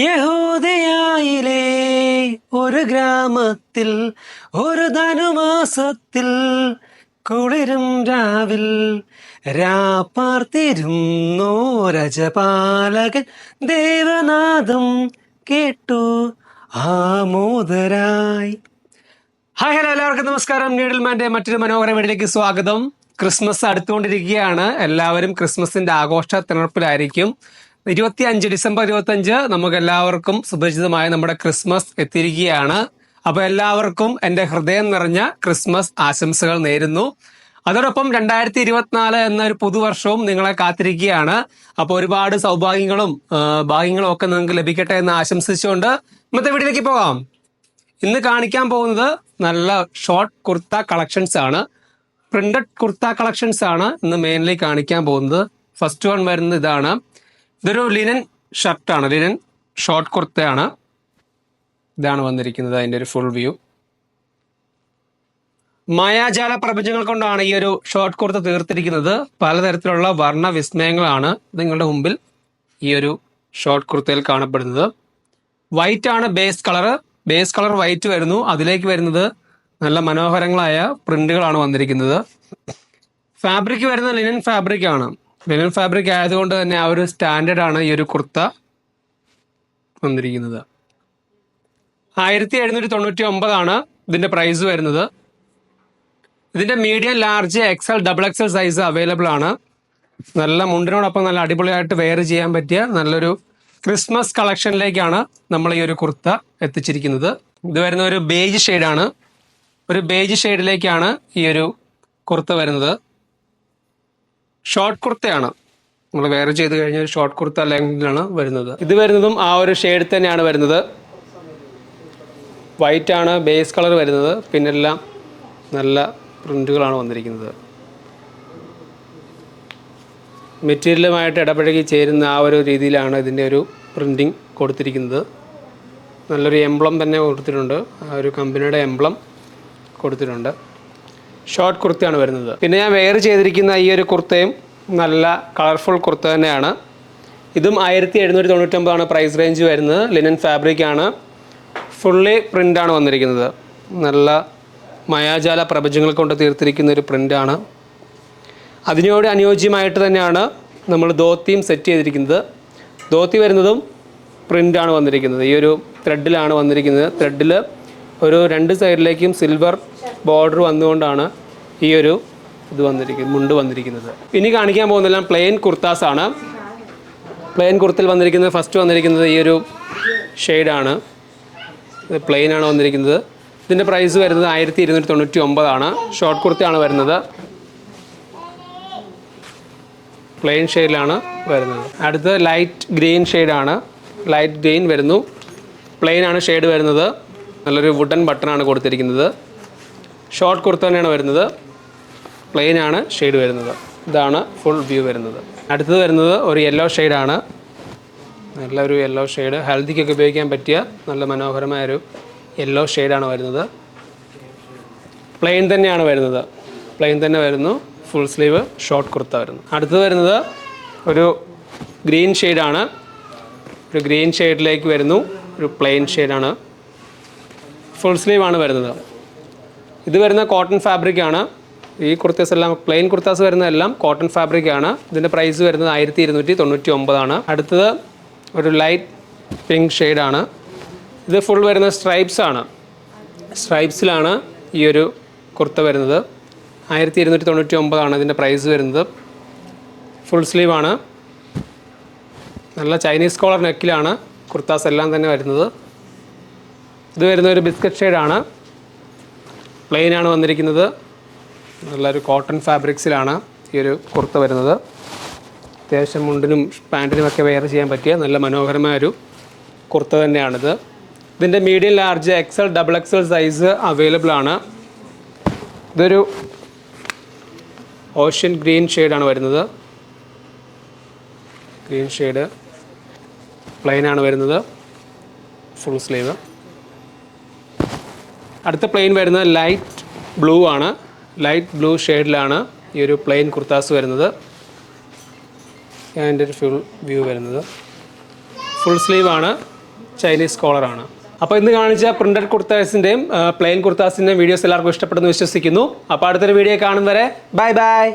യഹൂദയായിലെ ഒരു ഗ്രാമത്തിൽ ഒരു ധനുമാസത്തിൽ കുളിരും രാവിൽ രാപ്പാർത്തിരുന്നോ രജപാലകൻ ദേവനാദം കേട്ടു ആമോദരായി. ഹായ് ഹലോ, എല്ലാവർക്കും നമസ്കാരം. നീഡിൽമാൻ്റെ മറ്റൊരു മനോഹര വീഡിയോയിലേക്ക് സ്വാഗതം. ക്രിസ്മസ് അടുത്തുകൊണ്ടിരിക്കുകയാണ്. എല്ലാവരും ക്രിസ്മസിന്റെ ആഘോഷ തിണർപ്പിലായിരിക്കും. ഡിസംബർ 25 നമുക്ക് എല്ലാവർക്കും സുപരിചിതമായ നമ്മുടെ ക്രിസ്മസ് എത്തിയിരിക്കുകയാണ്. അപ്പൊ എല്ലാവർക്കും എൻ്റെ ഹൃദയം നിറഞ്ഞ ക്രിസ്മസ് ആശംസകൾ നേരുന്നു. അതോടൊപ്പം 2024 എന്നൊരു പുതുവർഷവും നിങ്ങളെ കാത്തിരിക്കുകയാണ്. അപ്പോൾ ഒരുപാട് സൗഭാഗ്യങ്ങളും ഭാഗ്യങ്ങളും ഒക്കെ നിങ്ങൾക്ക് ലഭിക്കട്ടെ എന്ന് ആശംസിച്ചുകൊണ്ട് ഇന്നത്തെ വീഡിയോയിലേക്ക് പോകാം. ഇന്ന് കാണിക്കാൻ പോകുന്നത് നല്ല ഷോർട്ട് കുർത്ത കളക്ഷൻസ് ആണ്. പ്രിന്റഡ് കുർത്ത കളക്ഷൻസ് ആണ് ഇന്ന് മെയിൻലി കാണിക്കാൻ പോകുന്നത്. ഫസ്റ്റ് വൺ വരുന്നത് ഇതാണ്. ഇതൊരു ലിനൻ ഷർട്ടാണ്, ലിനൻ ഷോർട്ട് കുർത്തയാണ്. ഇതാണ് വന്നിരിക്കുന്നത് അതിൻ്റെ ഒരു ഫുൾ വ്യൂ. മായാജാല പ്രപഞ്ചങ്ങൾ കൊണ്ടാണ് ഈ ഒരു ഷോർട്ട് കുർത്ത തീർത്തിരിക്കുന്നത്. പലതരത്തിലുള്ള വർണ്ണ വിസ്മയങ്ങളാണ് നിങ്ങളുടെ മുമ്പിൽ ഈ ഒരു ഷോർട്ട് കുർത്തയിൽ കാണപ്പെടുന്നത്. വൈറ്റ് ആണ് ബേസ് കളർ വൈറ്റ് വരുന്നു. അതിലേക്ക് വരുന്നത് നല്ല മനോഹരങ്ങളായ പ്രിന്റുകളാണ് വന്നിരിക്കുന്നത്. ഫാബ്രിക് വരുന്നത് ലിനൻ ഫാബ്രിക് ആണ്. ലിനൻ ഫാബ്രിക് ആയതുകൊണ്ട് തന്നെ ആ ഒരു സ്റ്റാൻഡേർഡ് ആണ് ഈ ഒരു കുർത്ത വന്നിരിക്കുന്നത്. 1799 ആണ് ഇതിന്റെ പ്രൈസ് വരുന്നത്. ഇതിന്റെ medium, large, XL, double XL size available ആണ്. നല്ല മുണ്ടിനോടൊപ്പം നല്ല അടിപൊളിയായിട്ട് വെയർ ചെയ്യാൻ പറ്റിയ നല്ലൊരു ക്രിസ്മസ് കളക്ഷനിലേക്കാണ് നമ്മൾ ഈ ഒരു കുർത്ത എത്തിച്ചിരിക്കുന്നത്. ഇത് വരുന്ന ഒരു ബേജ് ഷെയ്ഡാണ്. ഒരു ബേജ് ഷെയ്ഡിലേക്കാണ് ഈ ഒരു കുർത്ത വരുന്നത്. ഷോർട്ട് കുർത്തയാണ്. നമ്മൾ വെയർ ചെയ്ത് കഴിഞ്ഞ ഒരു ഷോർട്ട് കുർത്ത ലെങ്തിലാണ് വരുന്നത്. ഇത് വരുന്നതും ആ ഒരു ഷെയ്ഡ് തന്നെയാണ് വരുന്നത്. വൈറ്റ് ആണ് ബേസ് കളർ വരുന്നത്. പിന്നെല്ലാം നല്ല പ്രിന്റുകളാണ് വന്നിരിക്കുന്നത്. മെറ്റീരിയലുമായിട്ട് ഇടപഴകി ചേരുന്ന ആ ഒരു രീതിയിലാണ് ഇതിൻ്റെ ഒരു പ്രിൻറ്റിങ് കൊടുത്തിരിക്കുന്നത്. നല്ലൊരു എംബ്ലം തന്നെ കൊടുത്തിട്ടുണ്ട്. ആ ഒരു കമ്പനിയുടെ എംബ്ലം കൊടുത്തിട്ടുണ്ട്. ഷോർട്ട് കുർത്തയാണ് വരുന്നത്. പിന്നെ ഞാൻ വെയർ ചെയ്തിരിക്കുന്ന ഈ ഒരു കുർത്തയും നല്ല കളർഫുൾ കുർത്ത തന്നെയാണ്. ഇതും 1799 ആണ് പ്രൈസ് റേഞ്ച് വരുന്നത്. ലിനൻ ഫാബ്രിക് ആണ്. ഫുള്ളി പ്രിൻ്റാണ് വന്നിരിക്കുന്നത്. നല്ല മായാജാല പ്രപഞ്ചങ്ങൾ കൊണ്ട് തീർത്തിരിക്കുന്ന ഒരു പ്രിൻ്റാണ്. അതിനോട് അനുയോജ്യമായിട്ട് തന്നെയാണ് നമ്മൾ ധോത്തിയും സെറ്റ് ചെയ്തിരിക്കുന്നത്. ധോത്തി വരുന്നതും പ്രിൻ്റാണ് വന്നിരിക്കുന്നത്. ഈ ഒരു ത്രെഡിലാണ് വന്നിരിക്കുന്നത്. ത്രെഡിൽ ഒരു 2 സൈഡിലേക്കും സിൽവർ ബോർഡർ വന്നുകൊണ്ടാണ് ഈ ഒരു മുണ്ട് വന്നിരിക്കുന്നത്. ഇനി കാണിക്കാൻ പോകുന്നതെല്ലാം പ്ലെയിൻ കുർത്താസ് ആണ്. പ്ലെയിൻ കുർത്തയിൽ വന്നിരിക്കുന്നത് ഫസ്റ്റ് വന്നിരിക്കുന്നത് ഈ ഒരു ഷെയ്ഡാണ്. ഇത് പ്ലെയിൻ ആണ് വന്നിരിക്കുന്നത്. ഇതിൻ്റെ പ്രൈസ് വരുന്നത് 1299 ആണ്. ഷോർട്ട് കുർത്തയാണ് വരുന്നത്. പ്ലെയിൻ ഷെയ്ഡിലാണ് വരുന്നത്. അടുത്തത് ലൈറ്റ് ഗ്രീൻ ഷെയ്ഡാണ്. ലൈറ്റ് ഗ്രീൻ വരുന്നു. പ്ലെയിൻ ആണ് ഷെയ്ഡ് വരുന്നത്. നല്ലൊരു വുഡൻ ബട്ടണാണ് കൊടുത്തിരിക്കുന്നത്. ഷോർട്ട് കുർത്ത തന്നെയാണ് വരുന്നത്. പ്ലെയിൻ ആണ് ഷെയ്ഡ് വരുന്നത്. ഇതാണ് ഫുൾ വ്യൂ വരുന്നത്. അടുത്തത് വരുന്നത് ഒരു യെല്ലോ ഷെയ്ഡാണ്. നല്ലൊരു യെല്ലോ ഷെയ്ഡ്, ഹൽദിക്കൊക്കെ ഉപയോഗിക്കാൻ പറ്റിയ നല്ല മനോഹരമായൊരു യെല്ലോ ഷെയ്ഡാണ് വരുന്നത്. പ്ലെയിൻ തന്നെയാണ് വരുന്നത്. പ്ലെയിൻ തന്നെ വരുന്നു. ഫുൾ സ്ലീവ് ഷോർട്ട് കുർത്ത വരുന്നു. അടുത്തത് വരുന്നത് ഒരു ഗ്രീൻ ഷെയ്ഡാണ്. ഒരു ഗ്രീൻ ഷെയ്ഡിലേക്ക് വരുന്നു. ഒരു പ്ലെയിൻ ഷെയ്ഡാണ്. ഫുൾ സ്ലീവ് ആണ് വരുന്നത്. ഇത് വരുന്ന കോട്ടൺ ഫാബ്രിക് ആണ്. ഈ കുർത്താസ് എല്ലാം പ്ലെയിൻ കുർത്താസ് വരുന്നതെല്ലാം കോട്ടൺ ഫാബ്രിക് ആണ്. ഇതിൻ്റെ പ്രൈസ് വരുന്നത് 1299 ആണ്. അടുത്തത് ഒരു ലൈറ്റ് പിങ്ക് ഷെയ്ഡാണ്. ഇത് ഫുൾ വരുന്ന സ്ട്രൈപ്സ് ആണ്. സ്ട്രൈപ്സിലാണ് ഈ ഒരു കുർത്ത വരുന്നത്. 1299 ആണ് ഇതിൻ്റെ പ്രൈസ് വരുന്നത്. ഫുൾ സ്ലീവ് ആണ്. നല്ല ചൈനീസ് കോളർ നെക്കിലാണ് കുർത്താസ് എല്ലാം തന്നെ വരുന്നത്. ഇത് വരുന്ന ഒരു ബിസ്ക്കറ്റ് ഷെയ്ഡാണ്. പ്ലെയിൻ ആണ് വന്നിരിക്കുന്നത്. നല്ലൊരു കോട്ടൺ ഫാബ്രിക്സിലാണ് ഈ ഒരു കുർത്ത വരുന്നത്. അത്യാവശ്യം മുണ്ടിനും പാൻറ്റിനുമൊക്കെ വെയർ ചെയ്യാൻ പറ്റിയ നല്ല മനോഹരമായൊരു കുർത്ത തന്നെയാണിത്. ഇതിൻ്റെ medium, large, XL, double XL size available ആണ്. ഇതൊരു ഓഷ്യൻ ഗ്രീൻ ഷെയ്ഡാണ് വരുന്നത്. ഗ്രീൻ ഷെയ്ഡ് പ്ലെയിൻ ആണ് വരുന്നത്. Full sleeve. അടുത്ത പ്ലെയിൻ വരുന്നത് ലൈറ്റ് ബ്ലൂ ആണ്. ലൈറ്റ് ബ്ലൂ ഷെയ്ഡിലാണ് ഈ ഒരു പ്ലെയിൻ കുർത്താസ് വരുന്നത്. അതിൻ്റെ ഒരു ഫുൾ വ്യൂ വരുന്നത്. ഫുൾ സ്ലീവ് ആണ്. ചൈനീസ് കോളറാണ്. അപ്പോൾ ഇന്ന് കാണിച്ച പ്രിന്റഡ് കുർത്താസിൻ്റെയും പ്ലെയിൻ കുർത്താസിൻ്റെയും വീഡിയോസ് എല്ലാവർക്കും ഇഷ്ടപ്പെടുന്നു വിശ്വസിക്കുന്നു. അപ്പോൾ അടുത്തൊരു വീഡിയോ കാണും വരെ ബൈ ബൈ.